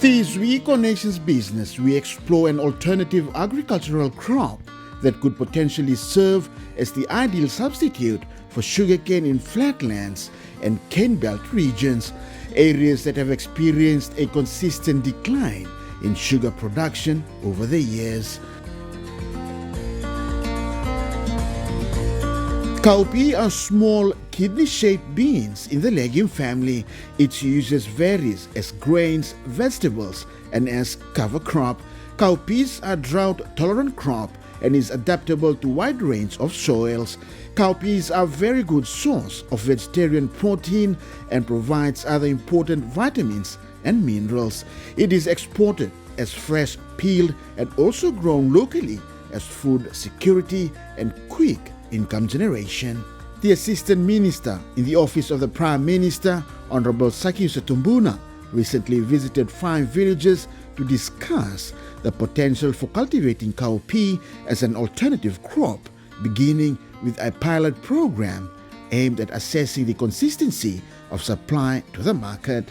This week on Nations Business, we explore an alternative agricultural crop that could potentially serve as the ideal substitute for sugarcane in flatlands and cane belt regions, areas that have experienced a consistent decline in sugar production over the years. Cowpea are small kidney-shaped beans in the legume family. Its uses varies as grains, vegetables, and as cover crop. Cowpeas are drought-tolerant crop and is adaptable to wide range of soils. Cowpeas are very good source of vegetarian protein and provides other important vitamins and minerals. It is exported as fresh peeled and also grown locally as food security and quick income generation. The Assistant Minister in the Office of the Prime Minister, Honorable Sakiusa Tumbuna, recently visited 5 villages to discuss the potential for cultivating cowpea as an alternative crop, beginning with a pilot program aimed at assessing the consistency of supply to the market.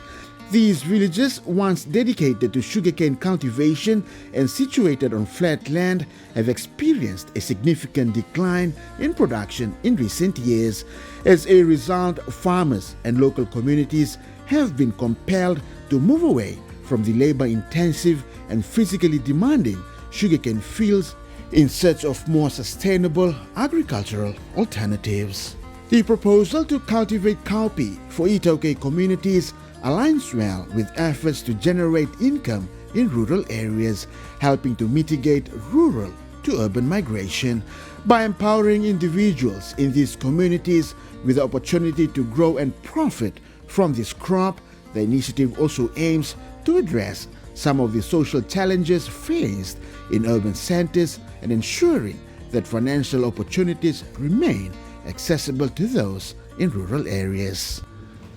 These villages, once dedicated to sugarcane cultivation and situated on flat land, have experienced a significant decline in production in recent years. As a result, farmers and local communities have been compelled to move away from the labor-intensive and physically demanding sugarcane fields in search of more sustainable agricultural alternatives. The proposal to cultivate cowpea for Itoke communities aligns well with efforts to generate income in rural areas, helping to mitigate rural to urban migration. By empowering individuals in these communities with the opportunity to grow and profit from this crop, the initiative also aims to address some of the social challenges faced in urban centers and ensuring that financial opportunities remain accessible to those in rural areas.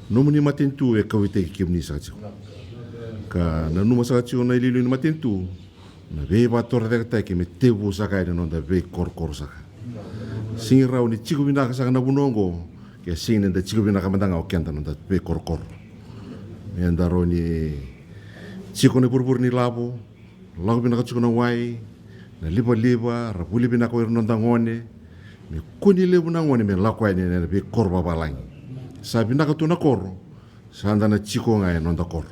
Nomuni matintu e kawite kimni sakatsu. Ka na numa sakatsu na ililu ni matintu na ve ba torre ta ke metebu sakai no da ve kor saka. Singira ni chiku bina saka na bunongo ke singin da chiku bina kamandanga okenta no da ve kor. Mendaro ni chiku ni burbur ni labo bina kachu na wai na liba rapuli bina ko no dangone me kuni lebu na ngone me lakwai ni na ve kor babalangi. Sabi nakatuna koro, sanda na chiko nga non da koro.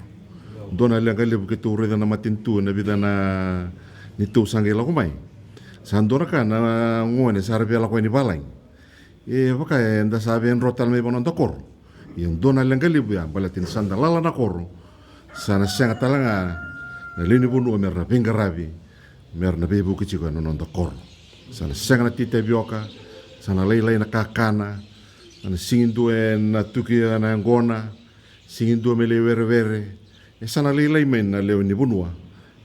Dona lenga lebu ke tu reda na matintu na vida na ni tu sangela kumai. Sandora ka na ngone sarbe la ko ni balang. E vaka enda sabe en rotal me bonon da koro. Yung dona lenga lebu ya balatin sanda lala na koro. Sana senga talanga na lini bunu mer na pingarabi. Mer na bebu ke chiko non da koro. Sana senga na tita bioka, sana lei na kakana. Ana singin due na tuki na ngona, singin due me le vere. E sana lei men na leo ni bunua.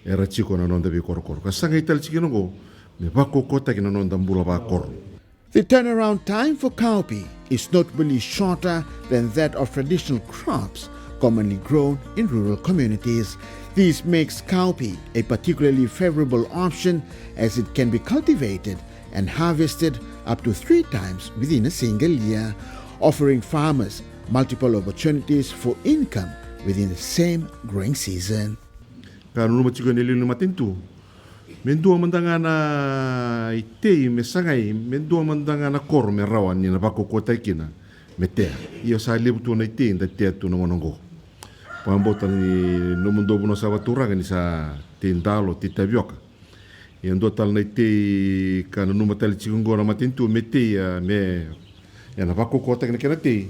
Era chiko na nonda bi kor. Kasanga ital chikino go, me bako kota ki na nonda mbula ba kor. The turnaround time for cowpea is notably shorter than that of traditional crops commonly grown in rural communities. This makes cowpea a particularly favorable option as it can be cultivated and harvested up to 3 times within a single year, offering farmers multiple opportunities for income within the same growing season. Kanu no chiko ni lilu matintu. Mendua mandanga na itei me sangai, mendua mandanga na kor me rawan ni na bako kota ikina metea. Iyo sa libu tu na itei nda tea tu na monongo. Pambota ni no mundo buno sa waturanga ni sa tindalo titabioka. Yang dua tal na itei kana numa tal chikungo na matintu metea me ya na bako kota kena kena te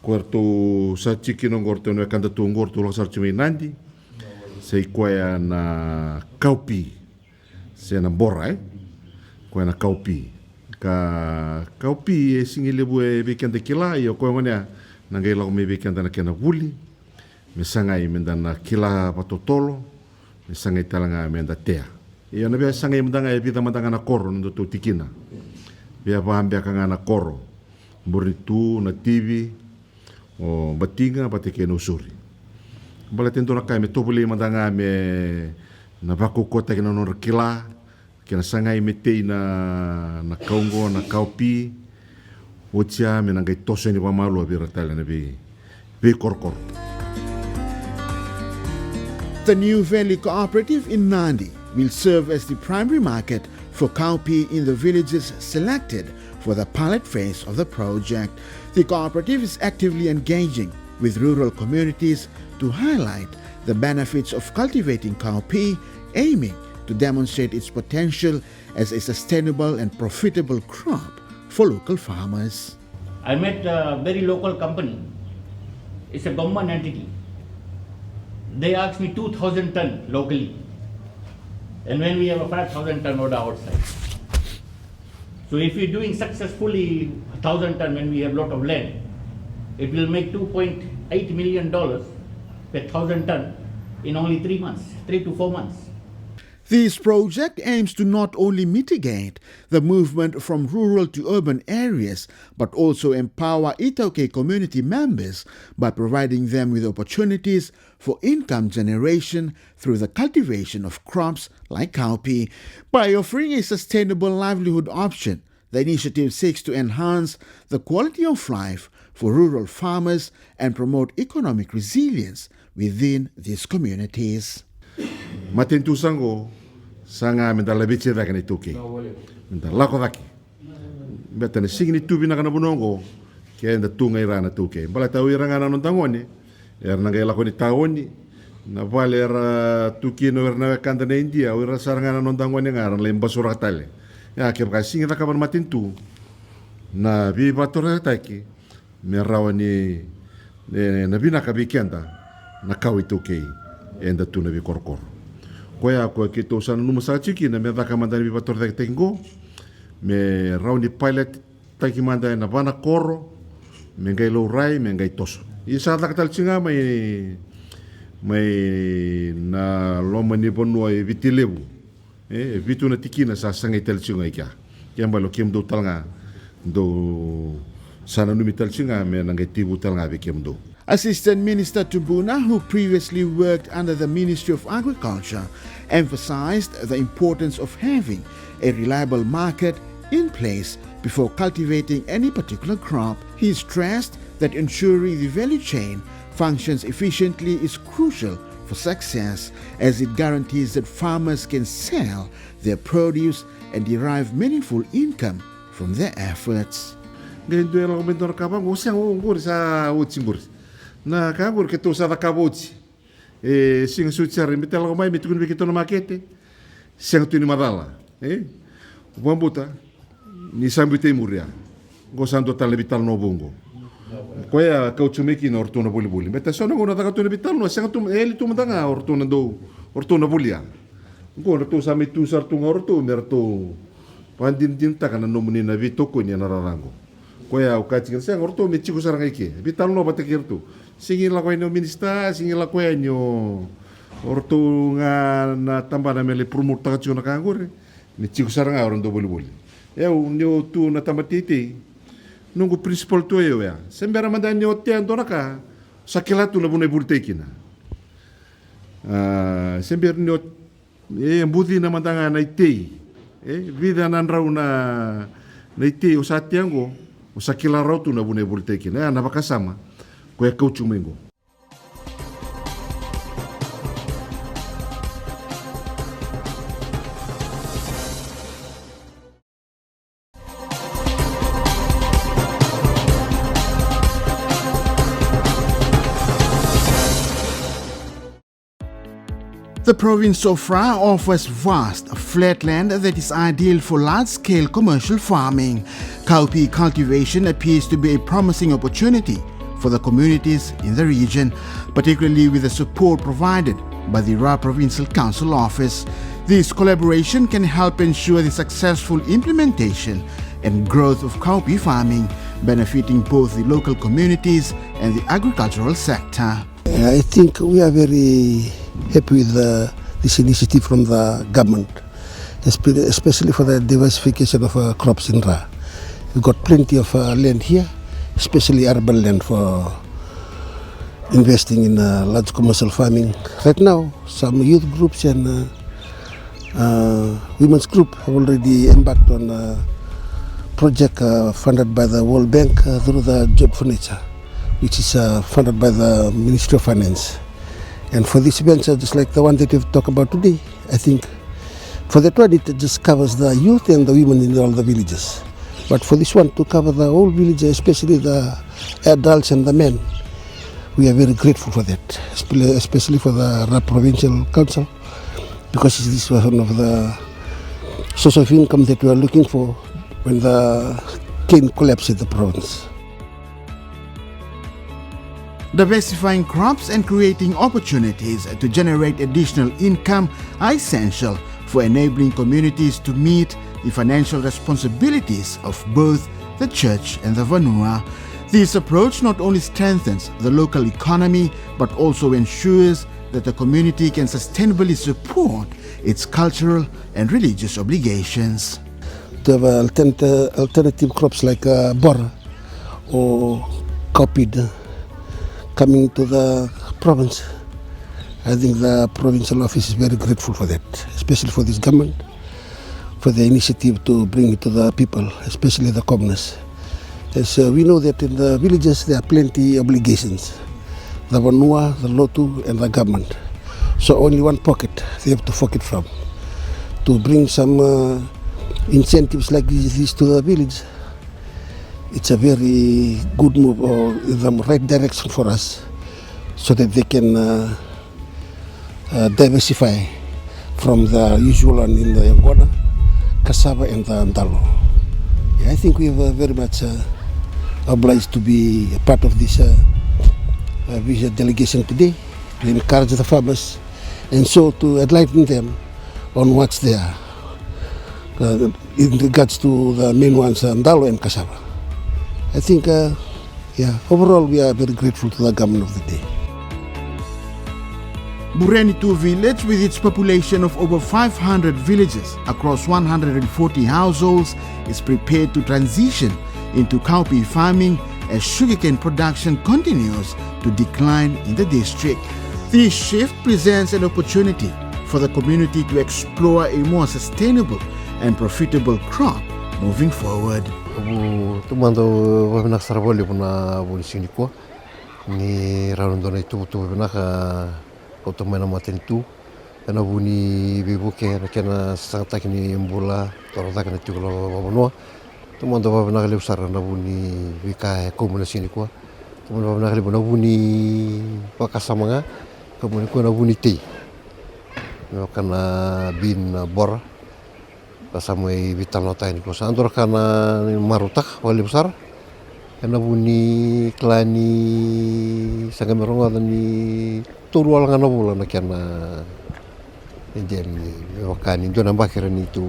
quarto sa chikino ngorto no kanda tu ngorto lo sarchi me nandi sei koya na cowpea se na bora koya na cowpea ka cowpea singile bue bekende kila yo ko ngone na ngela me bekende na kena vuli me sangai menda na kila patotolo me sangai talanga menda tea e na be sangai mendanga e vida mandanga na koro ndo tu tikina be ba ambia kanga na koro buritu na TV o batinga batike no suri bala tento na kai me tobule mandanga me na bako kota kina no kila kina sangai metei na kaungo na cowpea otia me nangai tose ni pamalu abira tala na be korkor. The New Valley Cooperative in Nandi will serve as the primary market for cowpea in the villages selected for the pilot phase of the project. The cooperative is actively engaging with rural communities to highlight the benefits of cultivating cowpea, aiming to demonstrate its potential as a sustainable and profitable crop for local farmers. I met a very local company. It's a government entity. They asked me 2,000 ton locally. And when we have a 5,000 ton order outside. So if we're doing successfully 1,000 ton when we have a lot of land, it will make $2.8 million per 1,000 ton in only 3 months, 3 to 4 months. This project aims to not only mitigate the movement from rural to urban areas, but also empower Itaukei community members by providing them with opportunities for income generation through the cultivation of crops like cowpea. By offering a sustainable livelihood option, the initiative seeks to enhance the quality of life for rural farmers and promote economic resilience within these communities. Matentu sango sanga mendala biche da kani tuki. Mendala ko daki. Beta ne signi tubi na kana bunongo ke nda tunga irana tuki. Bala tau iranga na tangoni. Erna ngai lakoni taoni. Na vale era tuki no erna kanda na India o era saranga na tangoni ngara le mbasura tale. Ya ke ba singi da kabar matentu. Na bi batora taki. Me rawani na bina ka bikenda na kawi tuki. Enda tuna bi korkor. Koya ko ke to san numa sa chiki na me daka mandani bi bator dek tengo me rauni pilot taki manda na bana korro me ngai lo rai me ngai toso isa daka tal chinga mai na loma ni bonua e vitilebu vitu na tikina sa sangai tal chinga ikya kemba lo kem do talnga do sana numi tal chinga me na ngai tibu talnga bi kem do. Assistant Minister Tubuna, who previously worked under the Ministry of Agriculture, emphasized the importance of having a reliable market in place before cultivating any particular crop. He stressed that ensuring the value chain functions efficiently is crucial for success, as it guarantees that farmers can sell their produce and derive meaningful income from their efforts. Na kabur ke to sa kabochi sing suchar mitel ko mai mitukun bikito na makete sing tu ni madala bombuta ni sambite muria go santo tal vital no bongo koya kauchumeki na ortuna buli meta sono go na ta vital no sing tu eli tu mandanga ortuna bulia go na to sa mitu sartu ortu merto pandin din ta kana no munina vitoko ni na rarango koya ukati sing ortu michiku saranga ike vital no batekirtu singin la no minista singin la no ortu nga na tamba na mele promotation na kangure ni chiku saranga orang do boli eu nyo tu na tamatiti nungu principal tu eu ya sembera mandan nyo te andora ka sakila tu na bunai bultekina sember nyo mbudi na mandanga na ite vida na nrau na ite usatiango usakila rautu na bunai bultekina na bakasama. The province of Fra offers vast flatland that is ideal for large-scale commercial farming. Cowpea cultivation appears to be a promising opportunity for the communities in the region, particularly with the support provided by the Ra Provincial Council Office. This collaboration can help ensure the successful implementation and growth of cowpea farming, benefiting both the local communities and the agricultural sector. I think we are very happy with this initiative from the government, especially for the diversification of crops in Ra. We've got plenty of land here, especially urban land for investing in large commercial farming. Right now, some youth groups and women's group have already embarked on a project funded by the World Bank through the Job for Nature, which is funded by the Ministry of Finance. And for this venture, just like the one that we've talked about today, I think for that one, it just covers the youth and the women in all the villages. But for this one, to cover the whole village, especially the adults and the men, we are very grateful for that, especially for the Provincial Council, because this was one of the source of income that we are looking for when the cane collapsed in the province. Diversifying crops and creating opportunities to generate additional income are essential for enabling communities to meet the financial responsibilities of both the church and the vanua. This approach not only strengthens the local economy but also ensures that the community can sustainably support its cultural and religious obligations. To have alternative crops like bora or cowpea coming to the province, I think the provincial office is very grateful for that, especially for this government, for the initiative to bring it to the people, especially the commoners. As we know that in the villages there are plenty obligations, the vanua, the lotu and the government. So only one pocket they have to fork it from. To bring some incentives like this to the village, it's a very good move or the right direction for us so that they can diversify from the usual one in the Yangona, cassava and the Ndalo. I think we are very much obliged to be a part of this delegation today, to encourage the farmers and so to enlighten them on what's there in regards to the main ones, Ndalo and cassava. I think, overall we are very grateful to the government of the day. Burenitu village, with its population of over 500 villages across 140 households, is prepared to transition into cowpea farming as sugarcane production continues to decline in the district. This shift presents an opportunity for the community to explore a more sustainable and profitable crop moving forward. Tumando wabinak saraboli puna buli sini ko ni raundona itu wabinak otomana matentu kana buni bibuke kana sata kini mbula torota kana tulo wabono tumando wabinak le usara na buni bika komuna sini ko tumando wabinak le buni pakasamanga komuna ko na buni ti kana bin bor pasamai vital nota ini klos andor kana marutak wali besar kana buni klani sagameronga ni turual ngana bula na kana indian wakani do nambah kira ni tu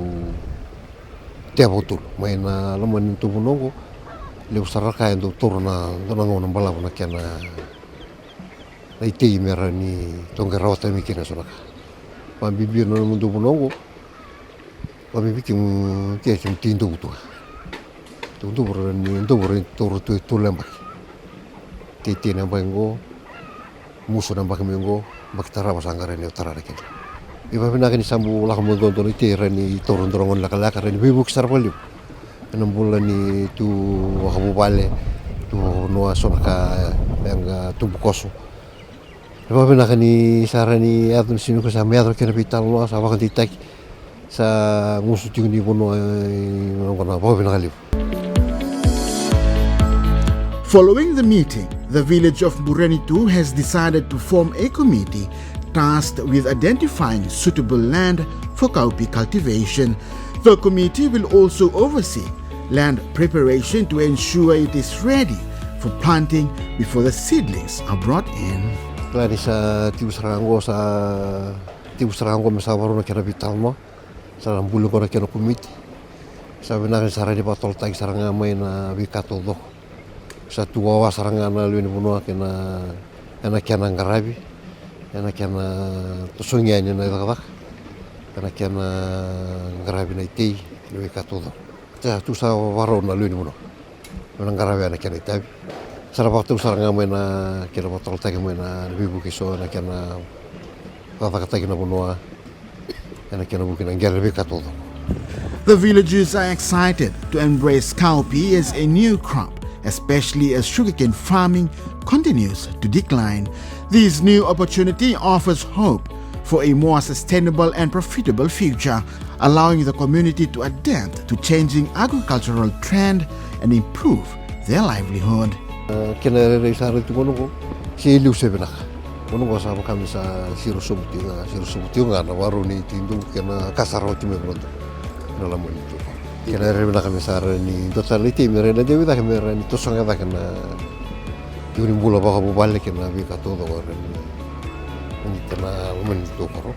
tiap utur maina laman tu bunongo le besar ka endo turna do nangon bala na kana naiti mera ni tonggerawata mikina soraka pambibir no mundo bunongo kami bikin dia cuma tindu tu, tindu berani tu lembak, titi nambah engo, musuh nambah keminggo, baktara pasanggaran ni utara lagi. Iba pernah kini sambu lah kemudian tonton itu rani turun dorongan lakal rani bibuk besar balik, 6 bulan ni tu wakabu balik, tu noa sonaka yang tumbuh koso. Iba pernah kini sarani atun sini ko sa meatro kena vital noa sa wakan titak. Following the meeting, the village of Burenitu has decided to form a committee tasked with identifying suitable land for cowpea cultivation. The committee will also oversee land preparation to ensure it is ready for planting before the seedlings are brought in. Klari sa tibu serango masa baru nak kira vital mo. Sarang bulu kora kena kumit, sabi na sarang di patol tag sarang amay na wikato do, sa tuwawa sarang na luin puno kena kena ngarabi, kena tusungnya ni na itakak, kena ngarabi na iti wikato do. Sa tu sa waro na luin puno, ngarabi kena itabi. Sarang waktu sarang amay na kena patol tag amay na bibu kiso kena kata kena puno. The villagers are excited to embrace cowpea as a new crop especially as sugarcane farming continues to decline. This new opportunity offers hope for a more sustainable and profitable future, allowing the community to adapt to changing agricultural trend and improve their livelihood. Kena rere sa rin tumonong ko, si Iliw Sebenak. Monong ko sa kami sa Siro Subutiyo nga na waro ni Tindu kena kasaraw ti Mebrondo. Nalamon ito. Kena rere na kami sa rin ni Dr. Liti, meron na David kami rin ito sa nga kena yung bula baka bubalik kena bika todo ko rin. Hindi kena uman ito ko.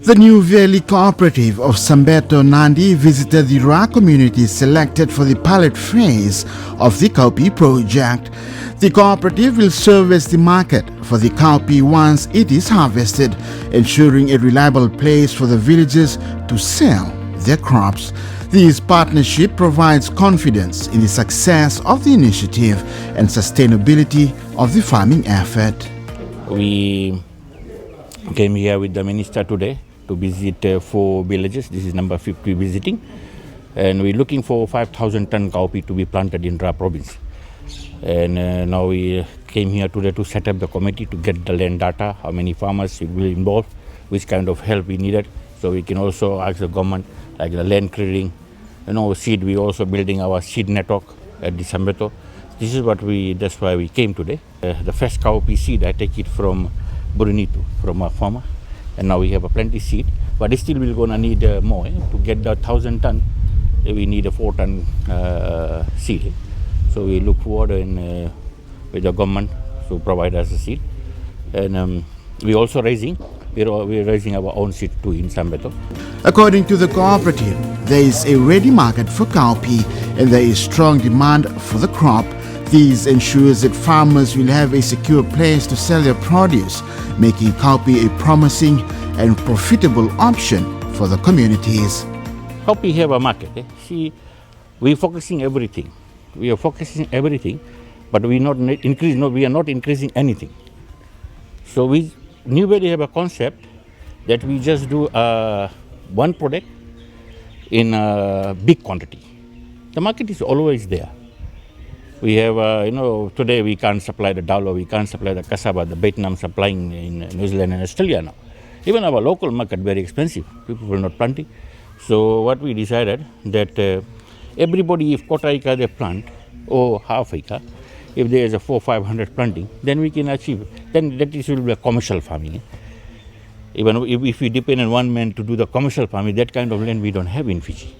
The New Valley Cooperative of Sambeto Nandi visited the Ra communities selected for the pilot phase of the cowpea project. The cooperative will serve as the market for the cowpea once it is harvested, ensuring a reliable place for the villagers to sell their crops. This partnership provides confidence in the success of the initiative and sustainability of the farming effort. We came here with the minister today to visit 4 villages. This is number 50 visiting, and we're looking for 5,000 ton cowpea to be planted in Ra province. And now we came here today to set up the committee to get the land data, how many farmers will be involved, which kind of help we needed, so we can also ask the government, like the land clearing, seed. We also building our seed network at the Sambeto. This is that's why we came today. The first cowpea seed, I take it from Burunitu, from a farmer. And now we have a plenty seed, but still we're gonna need more. To get the 1,000 ton, we need a 4 ton seed. So we look forward with the government to provide us a seed. And we're also we're raising our own seed too in Sambeto. According to the cooperative, there is a ready market for cowpea and there is strong demand for the crop. This ensures that farmers will have a secure place to sell their produce, making cowpea a promising and profitable option for the communities. Cowpea have a market. See, we're focusing everything. We are focusing everything, but we are not increasing anything. So we New Valley have a concept that we just do one product in a big quantity. The market is always there. We have, today we can't supply the dalo, we can't supply the cassava, the Vietnam supplying in New Zealand and Australia now. Even our local market very expensive, people will not planting. So what we decided that everybody, if quarter acre they plant, or half acre, if there is a 400-500 planting, then we can achieve, then that will be a commercial farming. Even if we depend on one man to do the commercial farming, that kind of land we don't have in Fiji.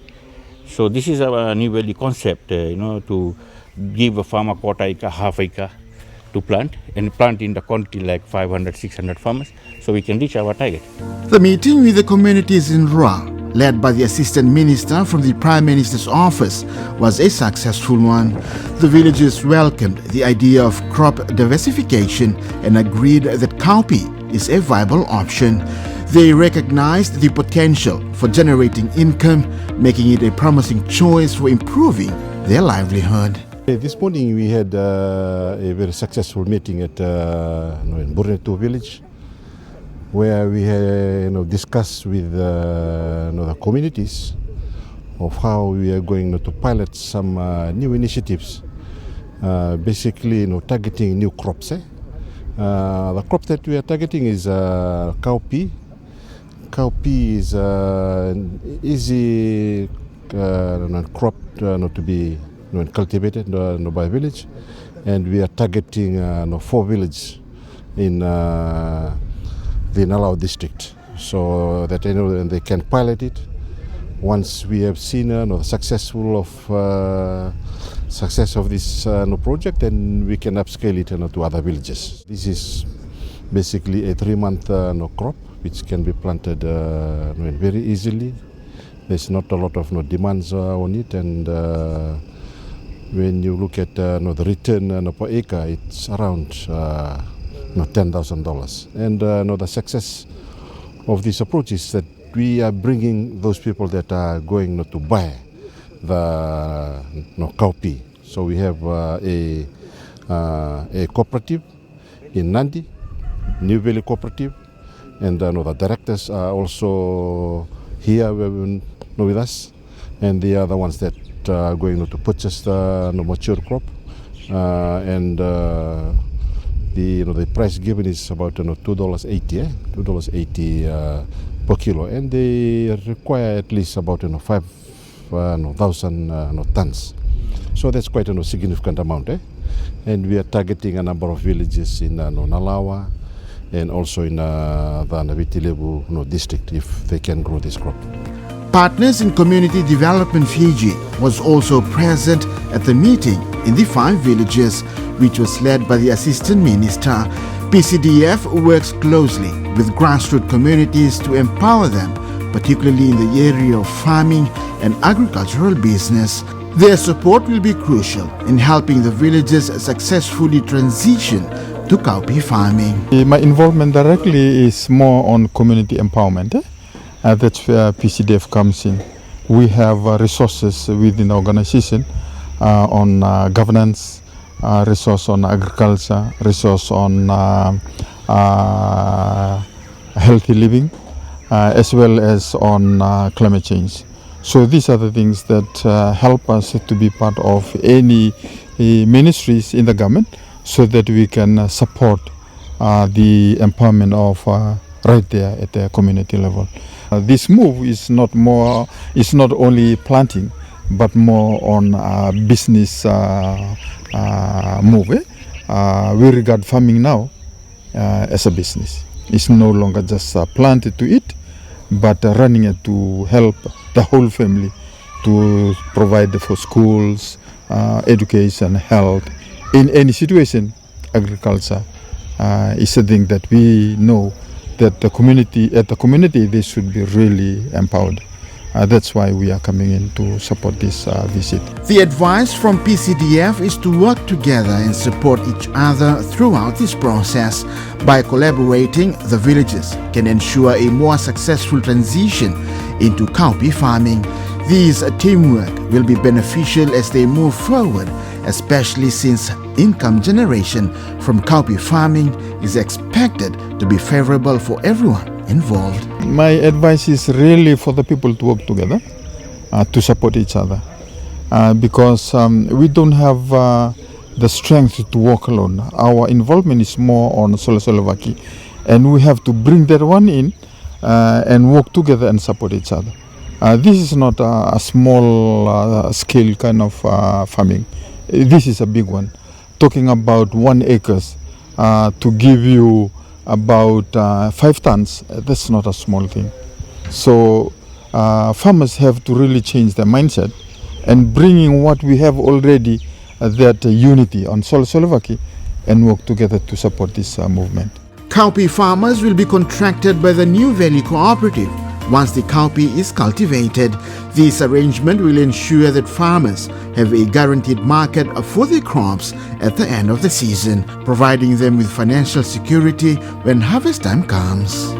So this is our New Valley concept, to give a farmer quarter acre, half acre to plant, and plant in the quantity like 500-600 farmers, so we can reach our target. The meeting with the communities in Ra, led by the Assistant Minister from the Prime Minister's office, was a successful one. The villagers welcomed the idea of crop diversification and agreed that cowpea is a viable option. They recognized the potential for generating income, making it a promising choice for improving their livelihood. This morning we had a very successful meeting at in Burunitu village, where we had discussed with the communities of how we are going to pilot some new initiatives, basically targeting new crops. The crop that we are targeting is cowpea. Cowpea is easy crop to be cultivated by village, and we are targeting 4 villages in the Nalau district, so that they can pilot it. Once we have seen the success of this project, then we can upscale it to other villages. This is basically a 3-month crop which can be planted very easily. There's not a lot of demands on it, and when you look at the return per acre, it's around $10,000. And the success of this approach is that we are bringing those people that are going to buy the cowpea. So we have a cooperative in Nandi, New Valley Cooperative, and the directors are also here with us, and they are the ones that are going to purchase the mature crop, and the price given is about $2.80, $2.80 per kilo, and they require at least about 5,000 tons. So that's quite a significant amount, and we are targeting a number of villages in Nalawa and also in the Navitilebu district if they can grow this crop. Partners in Community Development Fiji was also present at the meeting in the 5 villages, which was led by the Assistant Minister. PCDF works closely with grassroots communities to empower them, particularly in the area of farming and agricultural business. Their support will be crucial in helping the villages successfully transition to cowpea farming. My involvement directly is more on community empowerment. That's where PCDF comes in. We have resources within the organization on governance, resource on agriculture, resource on healthy living, as well as on climate change. So these are the things that help us to be part of any ministries in the government, so that we can support the empowerment of right there at the community level. This move is not only planting, but more on business move. We regard farming now as a business. It's no longer just planted to eat, but running it to help the whole family, to provide for schools, education, health. In any situation, agriculture is a thing that we know that the community they should be really empowered. That's why we are coming in to support this visit. The advice from PCDF is to work together and support each other throughout this process. By collaborating, the villages can ensure a more successful transition into cowpea farming. This teamwork will be beneficial as they move forward, especially since income generation from cowpea farming is expected to be favorable for everyone involved. My advice is really for the people to work together, to support each other, because we don't have the strength to work alone. Our involvement is more on Solosolovaci, and we have to bring that one in and work together and support each other. This is not a small scale kind of farming. This is a big one. Talking about 1 acre to give you about 5 tons, that's not a small thing. So farmers have to really change their mindset and bringing what we have already, that unity on Solosolovaci, and work together to support this movement. Cowpea farmers will be contracted by the New Valley Cooperative once the cowpea is cultivated. This arrangement will ensure that farmers have a guaranteed market for their crops at the end of the season, providing them with financial security when harvest time comes.